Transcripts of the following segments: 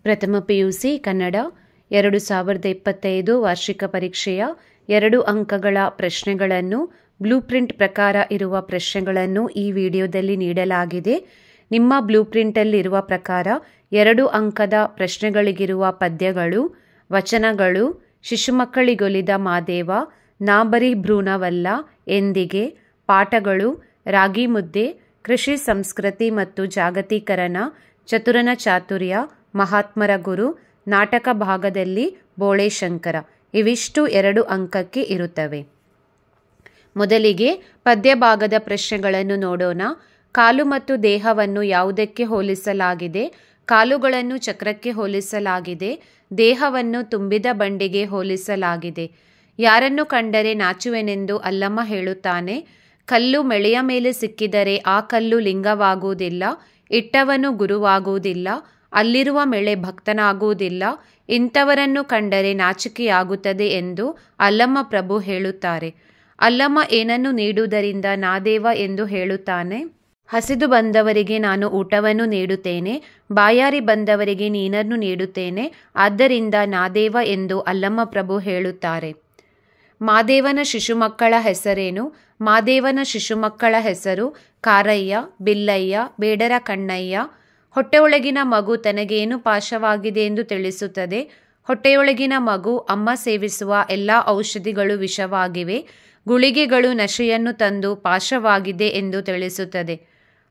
ಪ್ರಥಮ PUC ಕನ್ನಡ 2025 ವಾರ್ಷಿಕ ಪರೀಕ್ಷೆಯ 2 ಅಂಕಗಳ ಪ್ರಶ್ನೆಗಳನ್ನು ಬ್ಲೂ ಪ್ರಿಂಟ್ ಪ್ರಕಾರ ಇರುವ ಪ್ರಶ್ನೆಗಳನ್ನು ಈ ವಿಡಿಯೋದಲ್ಲಿ ನೀಡಲಾಗಿದೆ. ನಿಮ್ಮ ಬ್ಲೂ ಪ್ರಿಂಟಲ್ಲಿರುವ ಪ್ರಕಾರ 2 ಅಂಕದ ಪ್ರಶ್ನೆಗಳಿಗಿರುವ ಪದ್ಯಗಳು, ವಚನಗಳು: ಶಿಶುಮಕ್ಕಳಿಗೊಲಿದ ಮಾದೇವ, ನಾ ಬರಿ ಭ್ರೂಣವಲ್ಲ, ಎಂದಿಗೆ, ಪಾಠಗಳು: ರಾಗಿ ಮುದ್ದೆ, ಕೃಷಿ ಸಂಸ್ಕೃತಿ ಮತ್ತು ಜಾಗತೀಕರಣ, ಚತುರನ ಚಾತುರ್ಯ, ಮಹಾತ್ಮರ ಗುರು, ನಾಟಕ ಭಾಗದಲ್ಲಿ ಬೋಳೇಶಂಕರ. ಇವಿಷ್ಟು 2 ಅಂಕಕ್ಕೆ ಇರುತ್ತವೆ. ಮೊದಲಿಗೆ ಪದ್ಯ ಭಾಗದ ಪ್ರಶ್ನೆಗಳನ್ನು ನೋಡೋಣ. ಕಾಲು ಮತ್ತು ದೇಹವನ್ನು ಯಾವುದಕ್ಕೆ ಹೋಲಿಸಲಾಗಿದೆ? ಕಾಲುಗಳನ್ನು ಚಕ್ರಕ್ಕೆ ಹೋಲಿಸಲಾಗಿದೆ. ದೇಹವನ್ನು ತುಂಬಿದ ಬಂಡಿಗೆ ಹೋಲಿಸಲಾಗಿದೆ. ಯಾರನ್ನು ಕಂಡರೆ ನಾಚುವೆನೆಂದು ಅಲ್ಲಮ್ಮ ಹೇಳುತ್ತಾನೆ? ಕಲ್ಲು ಮೆಳೆಯ ಮೇಲೆ ಸಿಕ್ಕಿದರೆ ಆ ಕಲ್ಲು ಲಿಂಗವಾಗುವುದಿಲ್ಲ, ಇಟ್ಟವನು ಗುರುವಾಗುವುದಿಲ್ಲ, ಅಲ್ಲಿರುವ ಮೆಳೆ ಭಕ್ತನಾಗುವುದಿಲ್ಲ. ಇಂಥವರನ್ನು ಕಂಡರೆ ನಾಚಿಕೆಯಾಗುತ್ತದೆ ಎಂದು ಅಲ್ಲಮ್ಮ ಪ್ರಭು ಹೇಳುತ್ತಾರೆ. ಅಲ್ಲಮ್ಮ ಏನನ್ನು ನೀಡುವುದರಿಂದ ನಾದೇವ ಎಂದು ಹೇಳುತ್ತಾನೆ? ಹಸಿದು ಬಂದವರಿಗೆ ನಾನು ಊಟವನ್ನು ನೀಡುತ್ತೇನೆ, ಬಾಯಾರಿ ಬಂದವರಿಗೆ ನೀರನ್ನು ನೀಡುತ್ತೇನೆ, ಆದ್ದರಿಂದ ನಾದೇವ ಎಂದು ಅಲ್ಲಮ್ಮ ಪ್ರಭು ಹೇಳುತ್ತಾರೆ. ಮಾದೇವನ ಶಿಶುಮಕ್ಕಳ ಹೆಸರೇನು? ಮಾದೇವನ ಶಿಶುಮಕ್ಕಳ ಹೆಸರು ಕಾರಯ್ಯ, ಬಿಲ್ಲಯ್ಯ, ಬೇಡರ ಕಣ್ಣಯ್ಯ. ಹೊಟ್ಟೆಯೊಳಗಿನ ಮಗು ತನಗೇನು ಪಾಶವಾಗಿದೆ ಎಂದು ತಿಳಿಸುತ್ತದೆ? ಹೊಟ್ಟೆಯೊಳಗಿನ ಮಗು ಅಮ್ಮ ಸೇವಿಸುವ ಎಲ್ಲ ಔಷಧಿಗಳು ವಿಷವಾಗಿವೆ, ಗುಳಿಗೆಗಳು ನಶೆಯನ್ನು ತಂದು ಪಾಶವಾಗಿದೆ ಎಂದು ತಿಳಿಸುತ್ತದೆ.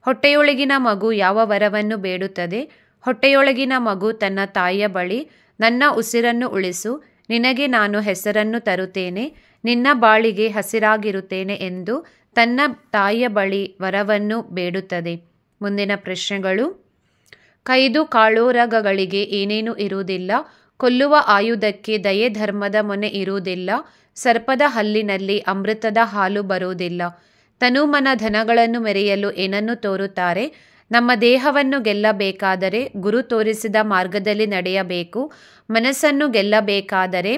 ಹೊಟ್ಟೆಯೊಳಗಿನ ಮಗು ಯಾವ ವರವನ್ನು ಬೇಡುತ್ತದೆ? ಹೊಟ್ಟೆಯೊಳಗಿನ ಮಗು ತನ್ನ ತಾಯಿಯ ಬಳಿ, ನನ್ನ ಉಸಿರನ್ನು ಉಳಿಸು, ನಿನಗೆ ನಾನು ಹೆಸರನ್ನು ತರುತ್ತೇನೆ, ನಿನ್ನ ಬಾಳಿಗೆ ಹಸಿರಾಗಿರುತ್ತೇನೆ ಎಂದು ತನ್ನ ತಾಯಿಯ ಬಳಿ ವರವನ್ನು ಬೇಡುತ್ತದೆ. ಮುಂದಿನ ಪ್ರಶ್ನೆಗಳು: ಕೈದು ಕಾಳೋರಗಗಳಿಗೆ ಏನೇನು ಇರುವುದಿಲ್ಲ? ಕೊಲ್ಲುವ ಆಯುಧಕ್ಕೆ ದಯೆ ಧರ್ಮದ ಮೊನೆ ಇರುವುದಿಲ್ಲ, ಸರ್ಪದ ಹಲ್ಲಿನಲ್ಲಿ ಅಮೃತದ ಹಾಲು ಬರುವುದಿಲ್ಲ. ತನುಮನ ಧನಗಳನ್ನು ಮೆರೆಯಲು ಏನನ್ನು ತೋರುತ್ತಾರೆ? ನಮ್ಮ ದೇಹವನ್ನು ಗೆಲ್ಲಬೇಕಾದರೆ ಗುರು ತೋರಿಸಿದ ಮಾರ್ಗದಲ್ಲಿ ನಡೆಯಬೇಕು, ಮನಸ್ಸನ್ನು ಗೆಲ್ಲಬೇಕಾದರೆ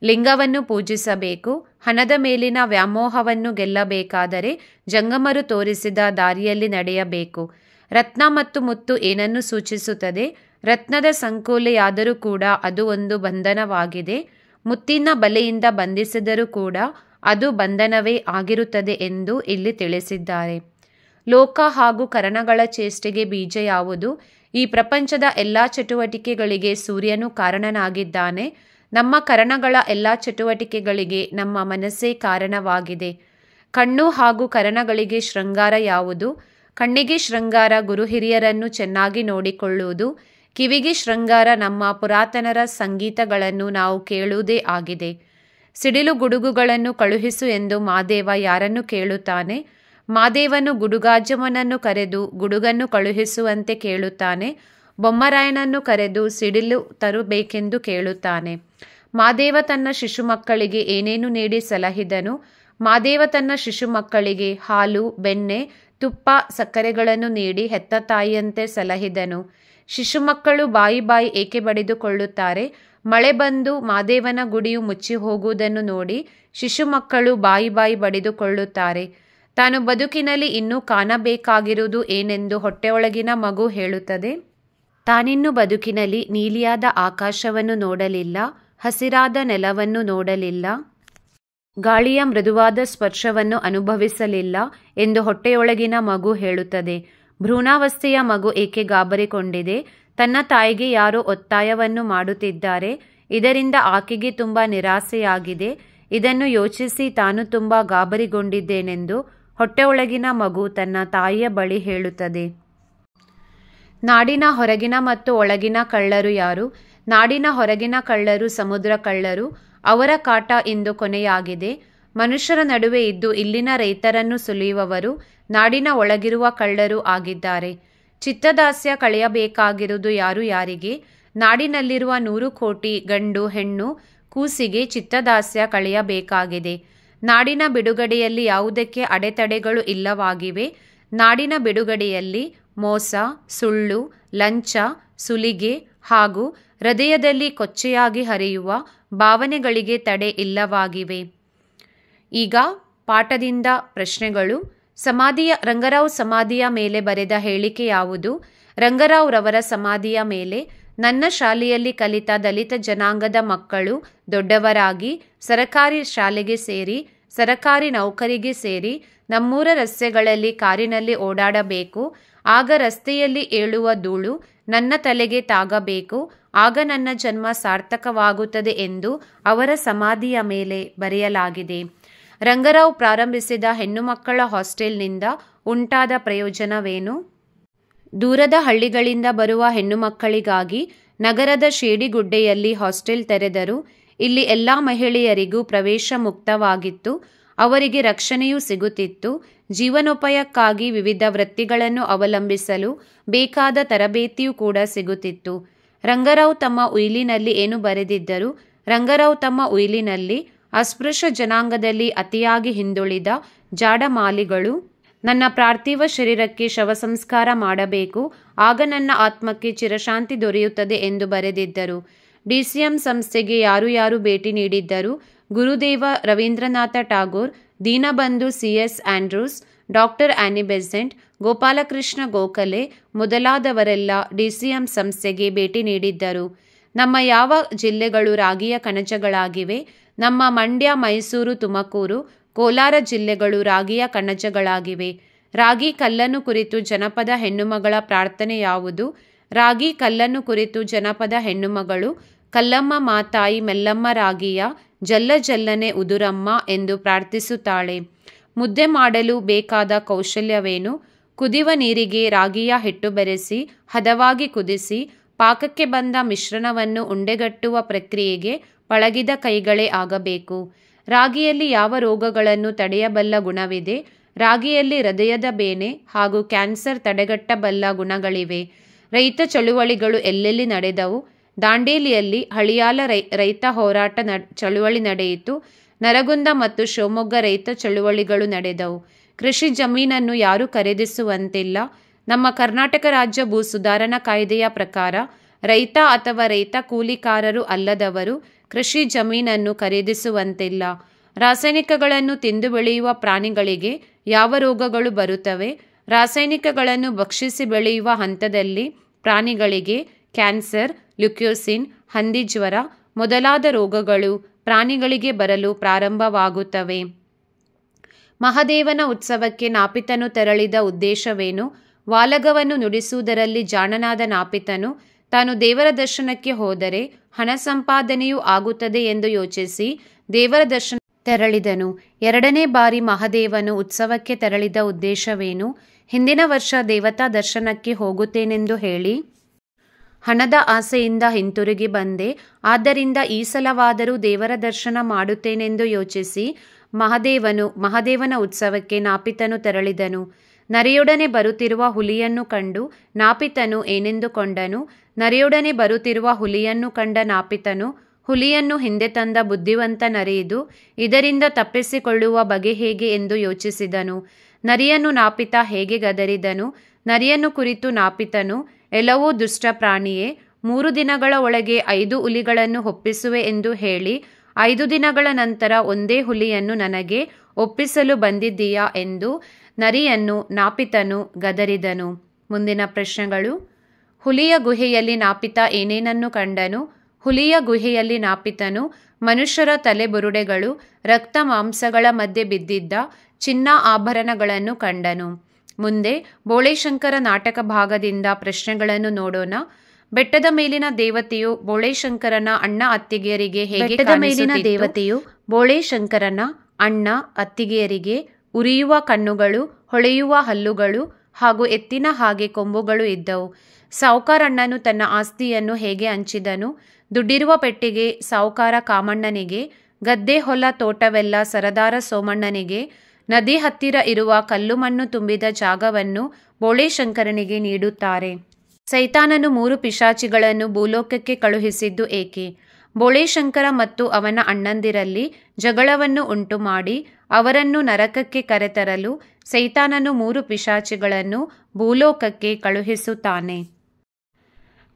ಲಿಂಗವನ್ನು ಪೂಜಿಸಬೇಕು, ಹಣದ ಮೇಲಿನ ವ್ಯಾಮೋಹವನ್ನು ಗೆಲ್ಲಬೇಕಾದರೆ ಜಂಗಮರು ತೋರಿಸಿದ ದಾರಿಯಲ್ಲಿ ನಡೆಯಬೇಕು. ರತ್ನ ಮತ್ತು ಮುತ್ತು ಏನನ್ನು ಸೂಚಿಸುತ್ತದೆ? ರತ್ನದ ಸಂಕೋಲೆಯಾದರೂ ಕೂಡ ಅದು ಒಂದು ಬಂಧನವಾಗಿದೆ, ಮುತ್ತಿನ ಬಲೆಯಿಂದ ಬಂಧಿಸಿದರೂ ಕೂಡ ಅದು ಬಂಧನವೇ ಆಗಿರುತ್ತದೆ ಎಂದು ಇಲ್ಲಿ ತಿಳಿಸಿದ್ದಾರೆ. ಲೋಕ ಹಾಗೂ ಕರಣಗಳ ಚೇಷ್ಟೆಗೆ ಬೀಜ ಯಾವುದು? ಈ ಪ್ರಪಂಚದ ಎಲ್ಲ ಚಟುವಟಿಕೆಗಳಿಗೆ ಸೂರ್ಯನು ಕಾರಣನಾಗಿದ್ದಾನೆ. ನಮ್ಮ ಕರಣಗಳ ಎಲ್ಲ ಚಟುವಟಿಕೆಗಳಿಗೆ ನಮ್ಮ ಮನಸ್ಸೇ ಕಾರಣವಾಗಿದೆ. ಕಣ್ಣು ಹಾಗೂ ಕರಣಗಳಿಗೆ ಶೃಂಗಾರ ಯಾವುದು? ಕಣ್ಣಿಗೆ ಶೃಂಗಾರ ಗುರು ಹಿರಿಯರನ್ನು ಚೆನ್ನಾಗಿ ನೋಡಿಕೊಳ್ಳುವುದು, ಕಿವಿಗೆ ಶೃಂಗಾರ ನಮ್ಮ ಪುರಾತನರ ಸಂಗೀತಗಳನ್ನು ನಾವು ಕೇಳುವುದೇ ಆಗಿದೆ. ಸಿಡಿಲು ಗುಡುಗುಗಳನ್ನು ಕಳುಹಿಸು ಎಂದು ಮಾದೇವ ಯಾರನ್ನು ಕೇಳುತ್ತಾನೆ? ಮಾದೇವನು ಗುಡುಗಾಜಮ್ಮನನ್ನು ಕರೆದು ಗುಡುಗನ್ನು ಕಳುಹಿಸುವಂತೆ ಕೇಳುತ್ತಾನೆ. ಬೊಮ್ಮರಾಯನನ್ನು ಕರೆದು ಸಿಡಿಲು ತರಬೇಕೆಂದು ಕೇಳುತ್ತಾನೆ. ಮಾದೇವ ತನ್ನ ಶಿಶುಮಕ್ಕಳಿಗೆ ಏನೇನು ನೀಡಿ ಸಲಹಿದನು? ಮಾದೇವ ತನ್ನ ಶಿಶುಮಕ್ಕಳಿಗೆ ಹಾಲು, ಬೆಣ್ಣೆ, ತುಪ್ಪ, ಸಕ್ಕರೆಗಳನ್ನು ನೀಡಿ ಹೆತ್ತ ತಾಯಿಯಂತೆ ಸಲಹಿದನು. ಶಿಶುಮಕ್ಕಳು ಬಾಯಿ ಬಾಯಿ ಏಕೆ ಬಡಿದುಕೊಳ್ಳುತ್ತಾರೆ? ಮಳೆ ಬಂದು ಮಾದೇವನ ಗುಡಿಯು ಮುಚ್ಚಿ ಹೋಗುವುದನ್ನು ನೋಡಿ ಶಿಶುಮಕ್ಕಳು ಬಾಯಿ ಬಾಯಿ ಬಡಿದುಕೊಳ್ಳುತ್ತಾರೆ. ತಾನು ಬದುಕಿನಲ್ಲಿ ಇನ್ನೂ ಕಾಣಬೇಕಾಗಿರುವುದು ಏನೆಂದು ಹೊಟ್ಟೆಯೊಳಗಿನ ಮಗು ಹೇಳುತ್ತದೆ. ತಾನಿನ್ನು ಬದುಕಿನಲ್ಲಿ ನೀಲಿಯಾದ ಆಕಾಶವನ್ನು ನೋಡಲಿಲ್ಲ, ಹಸಿರಾದ ನೆಲವನ್ನು ನೋಡಲಿಲ್ಲ, ಗಾಳಿಯ ಮೃದುವಾದ ಸ್ಪರ್ಶವನ್ನು ಅನುಭವಿಸಲಿಲ್ಲ ಎಂದು ಹೊಟ್ಟೆಯೊಳಗಿನ ಮಗು ಹೇಳುತ್ತದೆ. ಭ್ರೂಣಾವಸ್ಥೆಯ ಮಗು ಏಕೆ ಗಾಬರಿಗೊಂಡಿದೆ? ತನ್ನ ತಾಯಿಗೆ ಯಾರೋ ಒತ್ತಾಯವನ್ನು ಮಾಡುತ್ತಿದ್ದಾರೆ, ಇದರಿಂದ ಆಕೆಗೆ ತುಂಬ ನಿರಾಸೆಯಾಗಿದೆ. ಇದನ್ನು ಯೋಚಿಸಿ ತಾನು ತುಂಬ ಗಾಬರಿಗೊಂಡಿದ್ದೇನೆಂದು ಹೊಟ್ಟೆಯೊಳಗಿನ ಮಗು ತನ್ನ ತಾಯಿಯ ಬಳಿ ಹೇಳುತ್ತದೆ. ನಾಡಿನ ಹೊರಗಿನ ಮತ್ತು ಒಳಗಿನ ಕಳ್ಳರು ಯಾರು? ನಾಡಿನ ಹೊರಗಿನ ಕಳ್ಳರು ಸಮುದ್ರ ಕಳ್ಳರು. ಅವರ ಕಾಟ ಇಂದು ಕೊನೆಯಾಗಿದೆ. ಮನುಷ್ಯರ ನಡುವೆ ಇದ್ದು ಇಲ್ಲಿನ ರೈತರನ್ನು ಸುಲಿಯುವವರು ನಾಡಿನ ಒಳಗಿರುವ ಕಳ್ಳರು ಆಗಿದ್ದಾರೆ. ಚಿತ್ತದಾಸ್ಯ ಕಳೆಯಬೇಕಾಗಿರುವುದು ಯಾರು ಯಾರಿಗೆ? ನಾಡಿನಲ್ಲಿರುವ 100 ಕೋಟಿ ಗಂಡು ಹೆಣ್ಣು ಕೂಸಿಗೆ ಚಿತ್ತದಾಸ್ಯ ಕಳೆಯಬೇಕಾಗಿದೆ. ನಾಡಿನ ಬಿಡುಗಡೆಯಲ್ಲಿ ಯಾವುದಕ್ಕೆ ಅಡೆತಡೆಗಳು ಇಲ್ಲವಾಗಿವೆ? ನಾಡಿನ ಬಿಡುಗಡೆಯಲ್ಲಿ ಮೋಸ, ಸುಳ್ಳು, ಲಂಚ, ಸುಲಿಗೆ ಹಾಗೂ ಹೃದಯದಲ್ಲಿ ಕೊಚ್ಚೆಯಾಗಿ ಹರಿಯುವ ಭಾವನೆಗಳಿಗೆ ತಡೆ ಇಲ್ಲವಾಗಿವೆ. ಈಗ ಪಾಠದಿಂದ ಪ್ರಶ್ನೆಗಳು. ರಂಗರಾವ್ ಸಮಾಧಿಯ ಮೇಲೆ ಬರೆದ ಹೇಳಿಕೆ ಯಾವುದು? ರಂಗರಾವ್ ರವರ ಸಮಾಧಿಯ ಮೇಲೆ ನನ್ನ ಶಾಲೆಯಲ್ಲಿ ಕಲಿತ ದಲಿತ ಜನಾಂಗದ ಮಕ್ಕಳು ದೊಡ್ಡವರಾಗಿ ಸರಕಾರಿ ಶಾಲೆಗೆ ಸೇರಿ ಸರಕಾರಿ ನೌಕರಿಗೆ ಸೇರಿ ನಮ್ಮೂರ ರಸ್ತೆಗಳಲ್ಲಿ ಕಾರಿನಲ್ಲಿ ಓಡಾಡಬೇಕು. ಆಗ ರಸ್ತೆಯಲ್ಲಿ ಏಳುವ ಧೂಳು ನನ್ನ ತಲೆಗೆ ತಾಗಬೇಕು. ಆಗ ನನ್ನ ಜನ್ಮ ಸಾರ್ಥಕವಾಗುತ್ತದೆ ಎಂದು ಅವರ ಸಮಾಧಿಯ ಮೇಲೆ ಬರೆಯಲಾಗಿದೆ. ರಂಗರಾವ್ ಪ್ರಾರಂಭಿಸಿದ ಹೆಣ್ಣು ಮಕ್ಕಳ ಹಾಸ್ಟೆಲ್ನಿಂದ ಉಂಟಾದ ಪ್ರಯೋಜನವೇನು? ದೂರದ ಹಳ್ಳಿಗಳಿಂದ ಬರುವ ಹೆಣ್ಣು ಮಕ್ಕಳಿಗಾಗಿ ನಗರದ ಶೇಡಿಗುಡ್ಡೆಯಲ್ಲಿ ಹಾಸ್ಟೆಲ್ ತೆರೆದರು. ಇಲ್ಲಿ ಎಲ್ಲ ಮಹಿಳೆಯರಿಗೂ ಪ್ರವೇಶ ಮುಕ್ತವಾಗಿತ್ತು. ಅವರಿಗೆ ರಕ್ಷಣೆಯೂ ಸಿಗುತ್ತಿತ್ತು. ಜೀವನೋಪಾಯಕ್ಕಾಗಿ ವಿವಿಧ ವೃತ್ತಿಗಳನ್ನು ಅವಲಂಬಿಸಲು ಬೇಕಾದ ತರಬೇತಿಯೂ ಕೂಡ ಸಿಗುತ್ತಿತ್ತು. ರಂಗರಾವ್ ತಮ್ಮ ಉಯಿಲಿನಲ್ಲಿ ಏನು ಬರೆದಿದ್ದರು? ರಂಗರಾವ್ ತಮ್ಮ ಉಯಿಲಿನಲ್ಲಿ ಅಸ್ಪೃಶ್ಯ ಜನಾಂಗದಲ್ಲಿ ಅತಿಯಾಗಿ ಹಿಂದುಳಿದ ಜಾಡಮಾಲಿಗಳು ನನ್ನ ಪಾರ್ಥಿವ ಶರೀರಕ್ಕೆ ಶವ ಸಂಸ್ಕಾರ ಮಾಡಬೇಕು. ಆಗ ನನ್ನ ಆತ್ಮಕ್ಕೆ ಚಿರಶಾಂತಿ ದೊರೆಯುತ್ತದೆ ಎಂದು ಬರೆದಿದ್ದರು. ಡಿಸಿಎಂ ಸಂಸ್ಥೆಗೆ ಯಾರು ಯಾರು ಭೇಟಿ ನೀಡಿದ್ದರು? Gurudev Rabindranath Tagore, Deenabandhu C S. Andrews, doctor Annie Besant, Gopalakrishna Gokhale ಮೊದಲಾದವರೆಲ್ಲ ಡಿಸಿಎಂ ಸಂಸ್ಥೆಗೆ ಭೇಟಿ ನೀಡಿದ್ದರು. ನಮ್ಮ ಯಾವ ಜಿಲ್ಲೆಗಳು ರಾಗಿಯ ಕಣಜಗಳಾಗಿವೆ? ನಮ್ಮ ಮಂಡ್ಯ, ಮೈಸೂರು, ತುಮಕೂರು, ಕೋಲಾರ ಜಿಲ್ಲೆಗಳು ರಾಗಿಯ ಕಣಜಗಳಾಗಿವೆ. ರಾಗಿ ಕಲ್ಲನ್ನು ಕುರಿತು ಜನಪದ ಹೆಣ್ಣುಮಗಳ ಪ್ರಾರ್ಥನೆ ಯಾವುದು? ರಾಗಿ ಕಲ್ಲನ್ನು ಕುರಿತು ಜನಪದ ಹೆಣ್ಣುಮಗಳು ಕಲ್ಲಮ್ಮ ಮಾತಾಯಿ ಮೆಲ್ಲಮ್ಮ ರಾಗಿಯ ಜಲ್ಲ ಜಲ್ಲನೆ ಉದುರಮ್ಮ ಎಂದು ಪ್ರಾರ್ಥಿಸುತ್ತಾಳೆ. ಮುದ್ದೆ ಮಾಡಲು ಬೇಕಾದ ಕೌಶಲ್ಯವೇನು? ಕುದಿಯುವ ನೀರಿಗೆ ರಾಗಿಯ ಹಿಟ್ಟು ಬೆರೆಸಿ ಹದವಾಗಿ ಕುದಿಸಿ ಪಾಕಕ್ಕೆ ಬಂದ ಮಿಶ್ರಣವನ್ನು ಉಂಡೆಗಟ್ಟುವ ಪ್ರಕ್ರಿಯೆಗೆ ಪಳಗಿದ ಕೈಗಳೇ ಆಗಬೇಕು. ರಾಗಿಯಲ್ಲಿ ಯಾವ ರೋಗಗಳನ್ನು ತಡೆಯಬಲ್ಲ ಗುಣವಿದೆ? ರಾಗಿಯಲ್ಲಿ ಹೃದಯದ ಬೇನೆ ಹಾಗೂ ಕ್ಯಾನ್ಸರ್ ತಡೆಗಟ್ಟಬಲ್ಲ ಗುಣಗಳಿವೆ. ರೈತ ಚಳುವಳಿಗಳು ಎಲ್ಲೆಲ್ಲಿ ನಡೆದವು? ದಾಂಡೇಲಿಯಲ್ಲಿ ಹಳಿಯಾಲ ರೈತ ಹೋರಾಟ ಚಳುವಳಿ ನಡೆಯಿತು. ನರಗುಂದ ಮತ್ತು ಶಿವಮೊಗ್ಗ ರೈತ ಚಳುವಳಿಗಳು ನಡೆದವು. ಕೃಷಿ ಜಮೀನನ್ನು ಯಾರೂ ಖರೀದಿಸುವಂತಿಲ್ಲ. ನಮ್ಮ ಕರ್ನಾಟಕ ರಾಜ್ಯ ಭೂ ಸುಧಾರಣಾ ಕಾಯ್ದೆಯ ಪ್ರಕಾರ ರೈತ ಅಥವಾ ರೈತ ಕೂಲಿಕಾರರು ಅಲ್ಲದವರು ಕೃಷಿ ಜಮೀನನ್ನು ಖರೀದಿಸುವಂತಿಲ್ಲ. ರಾಸಾಯನಿಕಗಳನ್ನು ತಿಂದು ಬೆಳೆಯುವ ಪ್ರಾಣಿಗಳಿಗೆ ಯಾವ ರೋಗಗಳು ಬರುತ್ತವೆ? ರಾಸಾಯನಿಕಗಳನ್ನು ಭಕ್ಷಿಸಿ ಬೆಳೆಯುವ ಹಂತದಲ್ಲಿ ಪ್ರಾಣಿಗಳಿಗೆ ಕ್ಯಾನ್ಸರ್, ಲ್ಯುಕ್ಯೋಸಿನ್, ಹಂದಿಜ್ವರ ಮೊದಲಾದ ರೋಗಗಳು ಪ್ರಾಣಿಗಳಿಗೆ ಬರಲು ಪ್ರಾರಂಭವಾಗುತ್ತವೆ. ಮಹದೇವನ ಉತ್ಸವಕ್ಕೆ ನಾಪಿತನು ತೆರಳಿದ ಉದ್ದೇಶವೇನು? ವಾಲಗವನ್ನು ನುಡಿಸುವುದರಲ್ಲಿ ಜಾಣನಾದ ನಾಪಿತನು ತಾನು ದೇವರ ದರ್ಶನಕ್ಕೆ ಹೋದರೆ ಹಣ ಸಂಪಾದನೆಯೂ ಆಗುತ್ತದೆ ಎಂದು ಯೋಚಿಸಿ ದೇವರ ದರ್ಶನ ತೆರಳಿದನು. 2ನೇ ಬಾರಿ ಮಹದೇವನು ಉತ್ಸವಕ್ಕೆ ತೆರಳಿದ ಉದ್ದೇಶವೇನು? ಹಿಂದಿನ ವರ್ಷ ದೇವತಾ ದರ್ಶನಕ್ಕೆ ಹೋಗುತ್ತೇನೆಂದು ಹೇಳಿ ಹಣದ ಆಸೆಯಿಂದ ಹಿಂತಿರುಗಿ ಬಂದೆ. ಆದ್ದರಿಂದ ಈ ಸಲವಾದರೂ ದೇವರ ದರ್ಶನ ಮಾಡುತ್ತೇನೆಂದು ಯೋಚಿಸಿ ಮಹದೇವನ ಉತ್ಸವಕ್ಕೆ ನಾಪಿತನು ತೆರಳಿದನು. ನರಿಯೊಡನೆ ಬರುತ್ತಿರುವ ಹುಲಿಯನ್ನು ಕಂಡು ನಾಪಿತನು ಏನೆಂದುಕೊಂಡನು? ನರಿಯೊಡನೆ ಬರುತ್ತಿರುವ ಹುಲಿಯನ್ನು ಕಂಡ ನಾಪಿತನು, ಹುಲಿಯನ್ನು ಹಿಂದೆ ತಂದ ಬುದ್ಧಿವಂತ ನರಿಯಿದು, ಇದರಿಂದ ತಪ್ಪಿಸಿಕೊಳ್ಳುವ ಬಗೆ ಹೇಗೆ ಎಂದು ಯೋಚಿಸಿದನು. ನರಿಯನ್ನು ನಾಪಿತ ಹೇಗೆ ಗದರಿದನು? ನರಿಯನ್ನು ಕುರಿತು ನಾಪಿತನು, ಎಲ್ಲವೂ ದುಷ್ಟ ಪ್ರಾಣಿಯೇ, 3 ದಿನಗಳ ಒಳಗೆ 5 ಹುಲಿಗಳನ್ನು ಒಪ್ಪಿಸುವೆ ಎಂದು ಹೇಳಿ 5 ದಿನಗಳ ನಂತರ ಒಂದೇ ಹುಲಿಯನ್ನು ನನಗೆ ಒಪ್ಪಿಸಲು ಬಂದಿದ್ದೀಯಾ ಎಂದು ನರಿಯನ್ನು ನಾಪಿತನು ಗದರಿದನು. ಮುಂದಿನ ಪ್ರಶ್ನೆಗಳು. ಹುಲಿಯ ಗುಹೆಯಲ್ಲಿ ನಾಪಿತ ಏನೇನನ್ನು ಕಂಡನು? ಹುಲಿಯ ಗುಹೆಯಲ್ಲಿ ನಾಪಿತನು ಮನುಷ್ಯರ ತಲೆಬುರುಡೆಗಳು, ರಕ್ತ ಮಾಂಸಗಳ ಮಧ್ಯೆ ಬಿದ್ದಿದ್ದ ಚಿನ್ನ ಆಭರಣಗಳನ್ನು ಕಂಡನು. ಮುಂದೆ ಬೋಳೆಶಂಕರ ನಾಟಕ ಭಾಗದಿಂದ ಪ್ರಶ್ನೆಗಳನ್ನು ನೋಡೋಣ. ಬೆಟ್ಟದ ಮೇಲಿನ ದೇವತೆಯು ಬೋಳೆಶಂಕರನ ಅಣ್ಣ ಅತ್ತಿಗೆಯರಿಗೆ ಹೇಗೆ ದೇವತೆಯು ಬೋಳೆಶಂಕರನ ಅಣ್ಣ ಅತ್ತಿಗೆಯರಿಗೆ ಉರಿಯುವ ಕಣ್ಣುಗಳು, ಹೊಳೆಯುವ ಹಲ್ಲುಗಳು ಹಾಗೂ ಎತ್ತಿನ ಹಾಗೆ ಕೊಂಬುಗಳು ಇದ್ದವು. ಸಾವುಕಾರಣ್ಣನು ತನ್ನ ಆಸ್ತಿಯನ್ನು ಹೇಗೆ ಹಂಚಿದನು? ದುಡ್ಡಿರುವ ಪೆಟ್ಟಿಗೆ ಸಾವುಕಾರ ಕಾಮಣ್ಣನಿಗೆ, ಗದ್ದೆ ಹೊಲ ತೋಟವೆಲ್ಲ ಸರದಾರ ಸೋಮಣ್ಣನಿಗೆ, ನದಿ ಹತ್ತಿರ ಇರುವ ಕಲ್ಲು ಮಣ್ಣು ತುಂಬಿದ ಜಾಗವನ್ನು ಬೋಳೆಶಂಕರನಿಗೆ ನೀಡುತ್ತಾರೆ. ಸೈತಾನನು 3 ಪಿಶಾಚಿಗಳನ್ನು ಭೂಲೋಕಕ್ಕೆ ಕಳುಹಿಸಿದ್ದು ಏಕೆ? ಬೋಳೆಶಂಕರ ಮತ್ತು ಅವನ ಅಣ್ಣಂದಿರಲ್ಲಿ ಜಗಳವನ್ನು ಉಂಟು ಮಾಡಿ ಅವರನ್ನು ನರಕಕ್ಕೆ ಕರೆತರಲು ಸೈತಾನನು 3 ಪಿಶಾಚಿಗಳನ್ನು ಭೂಲೋಕಕ್ಕೆ ಕಳುಹಿಸುತ್ತಾನೆ.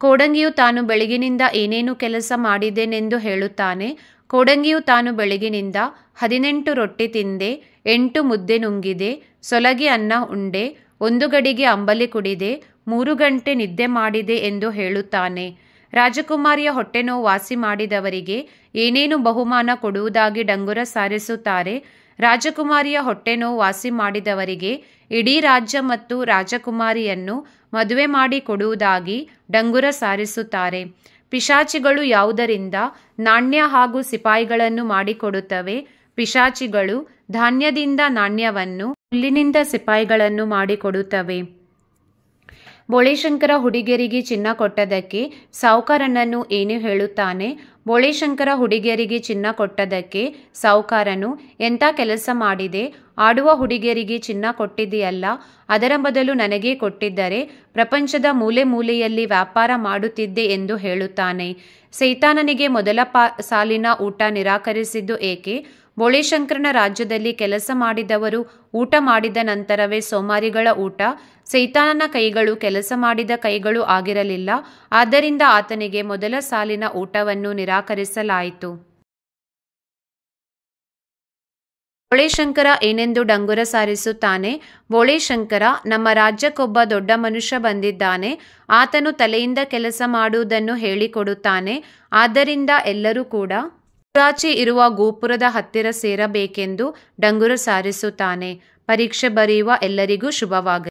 ಕೋಡಂಗಿಯು ತಾನು ಬೆಳಗಿನಿಂದ ಏನೇನು ಕೆಲಸ ಮಾಡಿದೆನೆಂದು ಹೇಳುತ್ತಾನೆ. ಕೋಡಂಗಿಯು ತಾನು ಬೆಳಗಿನಿಂದ 18 ರೊಟ್ಟಿ ತಿಂದೆ, 8 ಮುದ್ದೆ ನುಂಗಿದೆ, ಸೊಲಗಿ ಅನ್ನ ಉಂಡೆ, 1 ಗಡಿಗೆ ಅಂಬಲಿ ಕುಡಿದೆ, 3 ಗಂಟೆ ನಿದ್ದೆ ಮಾಡಿದೆ ಎಂದು ಹೇಳುತ್ತಾನೆ. ರಾಜಕುಮಾರಿಯ ಹೊಟ್ಟೆನೋವು ವಾಸಿ ಮಾಡಿದವರಿಗೆ ಏನೇನು ಬಹುಮಾನ ಕೊಡುವುದಾಗಿ ಡಂಗುರ ಸಾರಿಸುತ್ತಾರೆ. ರಾಜಕುಮಾರಿಯ ಹೊಟ್ಟೆನೋವು ವಾಸಿ ಮಾಡಿದವರಿಗೆ ಇಡೀ ರಾಜ್ಯ ಮತ್ತು ರಾಜಕುಮಾರಿಯನ್ನು ಮದುವೆ ಮಾಡಿ ಕೊಡುವುದಾಗಿ ಡಂಗುರ ಸಾರಿಸುತ್ತಾರೆ. ಪಿಶಾಚಿಗಳು ಯಾವುದರಿಂದ ನಾಣ್ಯ ಹಾಗೂ ಸಿಪಾಯಿಗಳನ್ನು ಮಾಡಿಕೊಡುತ್ತವೆ? ಪಿಶಾಚಿಗಳು ಧಾನ್ಯದಿಂದ ನಾಣ್ಯವನ್ನು, ಹುಲ್ಲಿನಿಂದ ಸಿಪಾಯಿಗಳನ್ನು ಮಾಡಿಕೊಡುತ್ತವೆ. ಬೋಳೆಶಂಕರ ಹುಡುಗಿಯರಿಗೆ ಚಿನ್ನ ಕೊಟ್ಟದಕ್ಕೆ ಸಾಹುಕಾರನನ್ನು ಏನು ಹೇಳುತ್ತಾನೆ? ಬೋಳೆಶಂಕರ ಹುಡುಗಿಯರಿಗೆ ಚಿನ್ನ ಕೊಟ್ಟದಕ್ಕೆ ಸಾಹುಕಾರನು, ಎಂಥ ಕೆಲಸ ಮಾಡಿದೆ? ಆಡುವ ಹುಡುಗಿಯರಿಗೆ ಚಿನ್ನ ಕೊಟ್ಟಿದೆಯಲ್ಲ, ಅದರ ಬದಲು ನನಗೇ ಕೊಟ್ಟಿದ್ದರೆ ಪ್ರಪಂಚದ ಮೂಲೆ ಮೂಲೆಯಲ್ಲಿ ವ್ಯಾಪಾರ ಮಾಡುತ್ತಿದ್ದೆ ಎಂದು ಹೇಳುತ್ತಾನೆ. ಸೈತಾನನಿಗೆ ಮೊದಲ ಸಾಲಿನ ಊಟ ನಿರಾಕರಿಸಿದ್ದು ಏಕೆ? ಬೋಳೆಶಂಕರನ ರಾಜ್ಯದಲ್ಲಿ ಕೆಲಸ ಮಾಡಿದವರು ಊಟ ಮಾಡಿದ ನಂತರವೇ ಸೋಮಾರಿಗಳ ಊಟ. ಸೈತಾನನ ಕೈಗಳು ಕೆಲಸ ಮಾಡಿದ ಕೈಗಳು ಆಗಿರಲಿಲ್ಲ. ಆದ್ದರಿಂದ ಆತನಿಗೆ ಮೊದಲ ಸಾಲಿನ ಊಟವನ್ನು ನಿರಾಕರಿಸಲಾಯಿತು. ಬೋಳೆಶಂಕರ ಏನೆಂದು ಡಂಗುರ ಸಾರಿಸುತ್ತಾನೆ? ಬೋಳೆಶಂಕರ, ನಮ್ಮ ರಾಜ್ಯಕ್ಕೊಬ್ಬ ದೊಡ್ಡ ಮನುಷ್ಯ ಬಂದಿದ್ದಾನೆ. ಆತನು ತಲೆಯಿಂದ ಕೆಲಸ ಮಾಡುವುದನ್ನು ಹೇಳಿಕೊಡುತ್ತಾನೆ. ಆದ್ದರಿಂದ ಎಲ್ಲರೂ ಕೂಡ ಊರಾಚೆ ಇರುವ ಗೋಪುರದ ಹತ್ತಿರ ಸೇರಬೇಕೆಂದು ಡಂಗುರ ಸಾರಿಸುತ್ತಾನೆ. ಪರೀಕ್ಷೆ ಬರೆಯುವ ಎಲ್ಲರಿಗೂ ಶುಭವಾಗಲಿ.